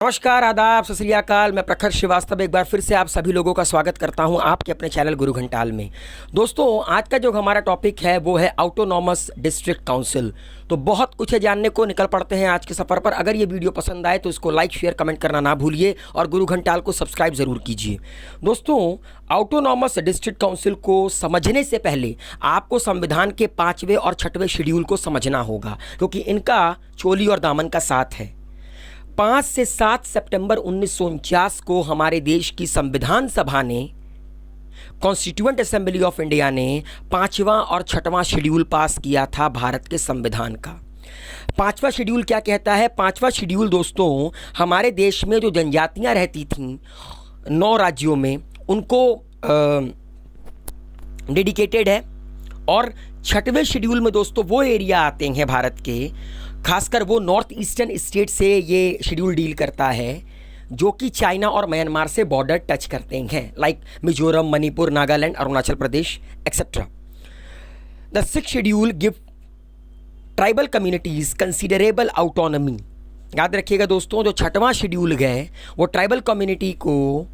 नमस्कार, आदाब, सत श्री अकाल। मैं प्रखर श्रीवास्तव एक बार फिर से आप सभी लोगों का स्वागत करता हूं आपके अपने चैनल गुरु घंटाल में। दोस्तों, आज का जो हमारा टॉपिक है वो है ऑटोनॉमस डिस्ट्रिक्ट काउंसिल। तो बहुत कुछ है जानने को, निकल पड़ते हैं आज के सफ़र पर। अगर ये वीडियो पसंद आए तो इसको लाइक शेयर कमेंट करना ना भूलिए और गुरु घंटाल को सब्सक्राइब ज़रूर कीजिए। दोस्तों, ऑटोनॉमस डिस्ट्रिक्ट काउंसिल को समझने से पहले आपको संविधान के 5वें और 6वें शेड्यूल को समझना होगा, क्योंकि इनका चोली और दामन का साथ है। 5 से 7 सितंबर 1949 को हमारे देश की संविधान सभा ने, कॉन्स्टिट्यूएंट असेंबली ऑफ इंडिया ने 5वां और 6वां शेड्यूल पास किया था भारत के संविधान का। 5वां शेड्यूल क्या कहता है? 5वां शेड्यूल दोस्तों, हमारे देश में जो जनजातियां रहती थीं 9 राज्यों में, उनको डेडिकेटेड है। और 6वें शेड्यूल में दोस्तों वो एरिया आते हैं भारत के, खासकर वो नॉर्थ ईस्टर्न स्टेट से ये शेड्यूल डील करता है जो कि चाइना और म्यांमार से बॉर्डर टच करते हैं, like Mizoram, Manipur, Nagaland, Arunachal Pradesh etcetera. The 6th schedule give tribal communities considerable autonomy. याद रखिएगा दोस्तों, जो 6वां शेड्यूल है वो ट्राइबल कम्युनिटी को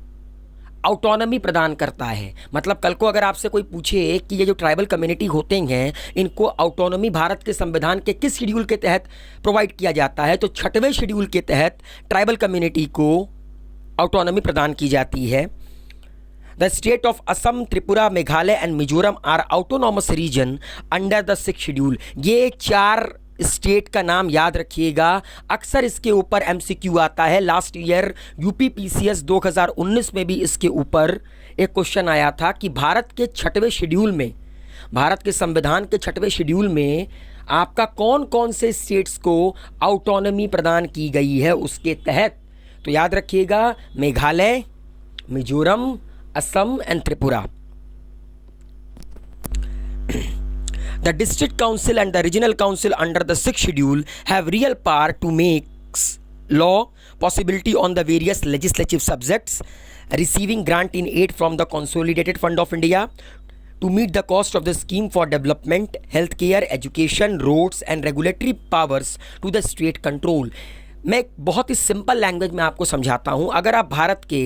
ऑटोनॉमी प्रदान करता है। मतलब कल को अगर आपसे कोई पूछे कि ये जो ट्राइबल कम्युनिटी होते हैं इनको ऑटोनॉमी भारत के संविधान के किस शेड्यूल के तहत प्रोवाइड किया जाता है, तो 6वें शेड्यूल के तहत ट्राइबल कम्युनिटी को ऑटोनॉमी प्रदान की जाती है। The state of Assam, Tripura, Meghalaya and Mizoram are autonomous region under the 6th schedule. ये 4 स्टेट का नाम याद रखिएगा, अक्सर इसके ऊपर एमसीक्यू आता है। लास्ट ईयर यूपीपीसीएस 2019 में भी इसके ऊपर एक क्वेश्चन आया था कि भारत के 6वें शेड्यूल में, भारत के संविधान के 6वें शेड्यूल में आपका कौन कौन से स्टेट्स को ऑटोनॉमी प्रदान की गई है उसके तहत। तो याद रखिएगा, Meghalaya, Mizoram, Assam and Tripura. The district council and the regional council under the 6th schedule have real power to make law, possibility on the various legislative subjects, receiving grant in aid from the Consolidated Fund of India to meet the cost of the scheme for development, healthcare, education, roads and regulatory powers to the state control। मैं बहुत ही simple language में आपको समझाता हूँ। अगर आप भारत के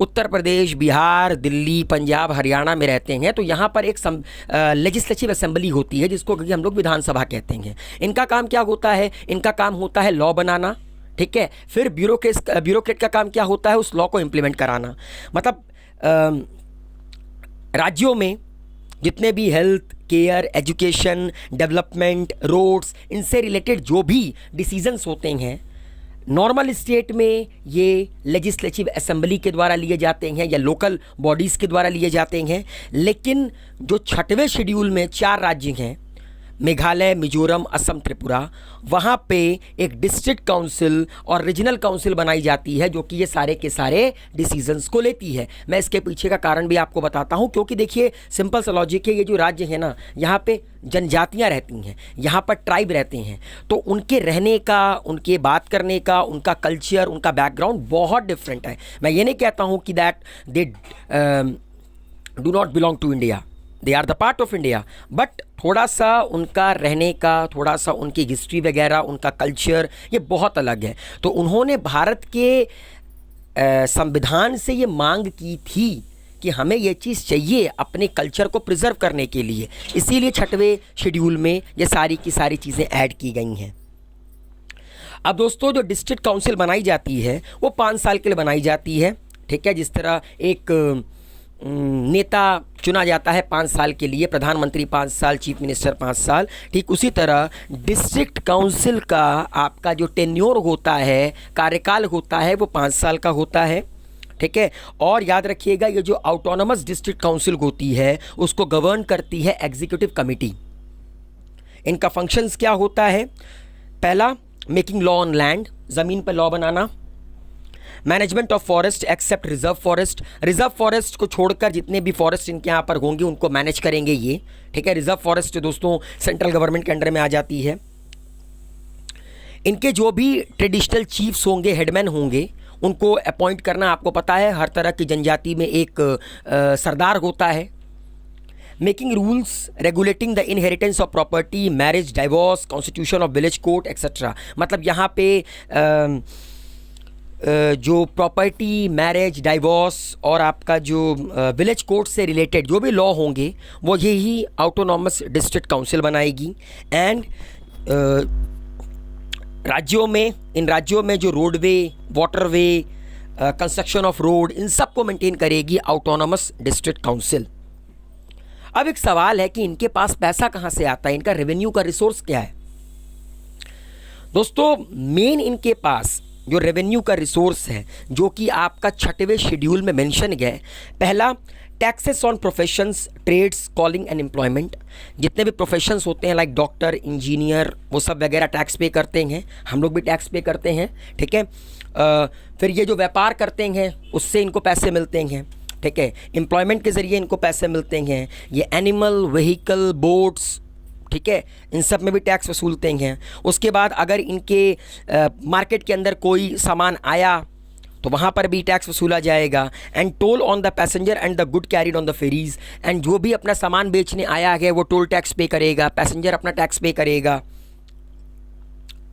उत्तर प्रदेश, बिहार, दिल्ली, पंजाब, हरियाणा में रहते हैं तो यहाँ पर एक लेजिस्लेटिव असेंबली होती है जिसको कि हम लोग विधानसभा कहते हैं। इनका काम क्या होता है? इनका काम होता है लॉ बनाना, ठीक है। फिर ब्यूरोक्रेट का काम क्या होता है? उस लॉ को इम्प्लीमेंट कराना। मतलब राज्यों में जितने भी health care, education, development, roads, इनसे रिलेटेड जो भी डिसीजंस होते हैं, नॉर्मल स्टेट में ये लेजिस्लेटिव असेंबली के द्वारा लिए जाते हैं या लोकल बॉडीज़ के द्वारा लिए जाते हैं। लेकिन जो 6वें शेड्यूल में 4 राज्य हैं, मेघालय, मिजोरम, असम, त्रिपुरा, वहाँ पे एक डिस्ट्रिक्ट काउंसिल और रीजनल काउंसिल बनाई जाती है जो कि ये सारे के सारे डिसीजंस को लेती है। मैं इसके पीछे का कारण भी आपको बताता हूँ, क्योंकि देखिए सिंपल सा लॉजिक है, ये जो राज्य है ना, यहाँ पे जनजातियाँ रहती हैं, यहाँ पर ट्राइब रहते हैं, तो उनके रहने का, उनके बात करने का, उनका कल्चर, उनका बैकग्राउंड बहुत डिफरेंट है। मैं ये नहीं कहता हूँ कि that they do not belong to India, they are the part of India, but थोड़ा सा उनका रहने का, थोड़ा सा उनकी हिस्ट्री वगैरह, उनका कल्चर ये बहुत अलग है। तो उन्होंने भारत के संविधान से ये मांग की थी कि हमें ये चीज़ चाहिए अपने कल्चर को प्रिजर्व करने के लिए, इसीलिए 6वें शेड्यूल में ये सारी की सारी चीज़ें ऐड की गई हैं। अब दोस्तों, जो डिस्ट्रिक्ट काउंसिल बनाई जाती है वो 5 साल के लिए बनाई जाती है, ठीक है। जिस तरह एक नेता चुना जाता है 5 साल के लिए, प्रधानमंत्री 5 साल, चीफ मिनिस्टर 5 साल, ठीक उसी तरह डिस्ट्रिक्ट काउंसिल का आपका जो टेन्योर होता है, कार्यकाल होता है, वो 5 साल का होता है, ठीक है। और याद रखिएगा, ये जो ऑटोनॉमस डिस्ट्रिक्ट काउंसिल होती है उसको गवर्न करती है एग्जीक्यूटिव कमिटी। इनका फंक्शंस क्या होता है? पहला, मेकिंग लॉ ऑन लैंड, ज़मीन पर लॉ बनाना। Management of forest except reserve forest, reserve forest को छोड़कर जितने भी फॉरेस्ट इनके यहाँ पर होंगे उनको मैनेज करेंगे ये, ठीक है। रिजर्व फॉरेस्ट दोस्तों सेंट्रल गवर्नमेंट के अंडर में आ जाती है। इनके जो भी ट्रेडिशनल चीफ्स होंगे, हेडमैन होंगे, उनको अपॉइंट करना आपको पता है, हर तरह की जनजाति में एक सरदार होता है। Making rules regulating the inheritance of property, marriage, divorce, constitution of village court etcetera. मतलब यहाँ पे जो प्रॉपर्टी, मैरिज, डाइवोर्स और आपका जो विलेज कोर्ट से रिलेटेड जो भी लॉ होंगे वो यही ऑटोनॉमस डिस्ट्रिक्ट काउंसिल बनाएगी। एंड इन राज्यों में जो roadway, waterway, construction of road, इन सब को मेंटेन करेगी ऑटोनॉमस डिस्ट्रिक्ट काउंसिल। अब एक सवाल है कि इनके पास पैसा कहाँ से आता है, इनका रेवेन्यू का रिसोर्स क्या है। दोस्तों, मेन इनके पास जो रेवेन्यू का रिसोर्स है, जो कि आपका 6वें शेड्यूल में मेंशन गया है, पहला taxes on professions, trades, calling and employment. जितने भी प्रोफेशंस होते हैं लाइक डॉक्टर, इंजीनियर, वो सब वगैरह टैक्स पे करते हैं, हम लोग भी टैक्स पे करते हैं, ठीक है। फिर ये जो व्यापार करते हैं उससे इनको पैसे मिलते हैं, ठीक है। एम्प्लॉयमेंट के ज़रिए इनको पैसे मिलते हैं। ये एनिमल, व्हीकल, बोट्स, ठीक है, इन सब में भी टैक्स वसूलते हैं। उसके बाद अगर इनके मार्केट के अंदर कोई सामान आया तो वहाँ पर भी टैक्स वसूला जाएगा। And toll on the passenger and the good carried on the ferries. And जो भी अपना सामान बेचने आया है वो टोल टैक्स पे करेगा, पैसेंजर अपना टैक्स पे करेगा,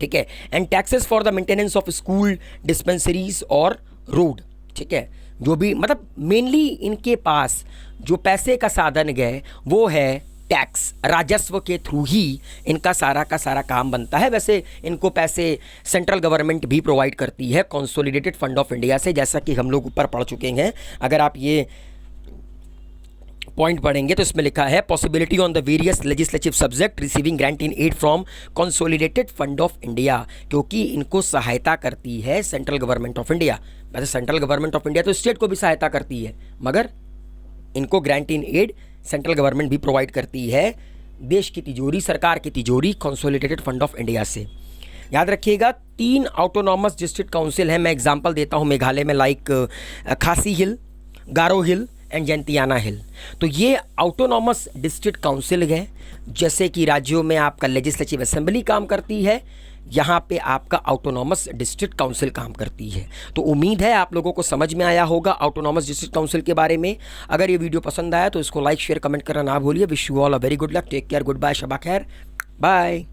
ठीक है। And taxes for the maintenance of school, dispensaries और रोड, ठीक है। जो भी मतलब मेनली इनके पास जो पैसे का साधन गए वो है टैक्स, राजस्व के थ्रू ही इनका सारा का सारा काम बनता है। वैसे इनको पैसे सेंट्रल गवर्नमेंट भी प्रोवाइड करती है कंसोलिडेटेड फंड ऑफ इंडिया से, जैसा कि हम लोग ऊपर पढ़ चुके हैं। अगर आप ये पॉइंट पढ़ेंगे तो इसमें लिखा है possibility on the various legislative subject receiving grant in aid from consolidated fund of India, क्योंकि इनको सहायता करती है सेंट्रल गवर्नमेंट ऑफ इंडिया। वैसे सेंट्रल गवर्नमेंट ऑफ इंडिया तो स्टेट को भी सहायता करती है, मगर इनको grant in aid central government भी प्रोवाइड करती है, देश की तिजोरी, सरकार की तिजोरी कंसोलिडेटेड फंड ऑफ इंडिया से। याद रखिएगा 3 ऑटोनॉमस डिस्ट्रिक्ट काउंसिल हैं। मैं एग्जांपल देता हूं मेघालय में, लाइक खासी हिल, गारो हिल एंड जैंतियाना हिल। तो ये ऑटोनॉमस डिस्ट्रिक्ट काउंसिल है। जैसे कि राज्यों में आपका लेजिस्लेटिव असेंबली काम करती है, यहाँ पे आपका ऑटोनॉमस डिस्ट्रिक्ट काउंसिल काम करती है। तो उम्मीद है आप लोगों को समझ में आया होगा ऑटोनॉमस डिस्ट्रिक्ट काउंसिल के बारे में। अगर ये वीडियो पसंद आया तो इसको लाइक, शेयर, कमेंट करना ना भूलिए। Wish you all a very good luck, take care, good bye, शबा खैर, बाय।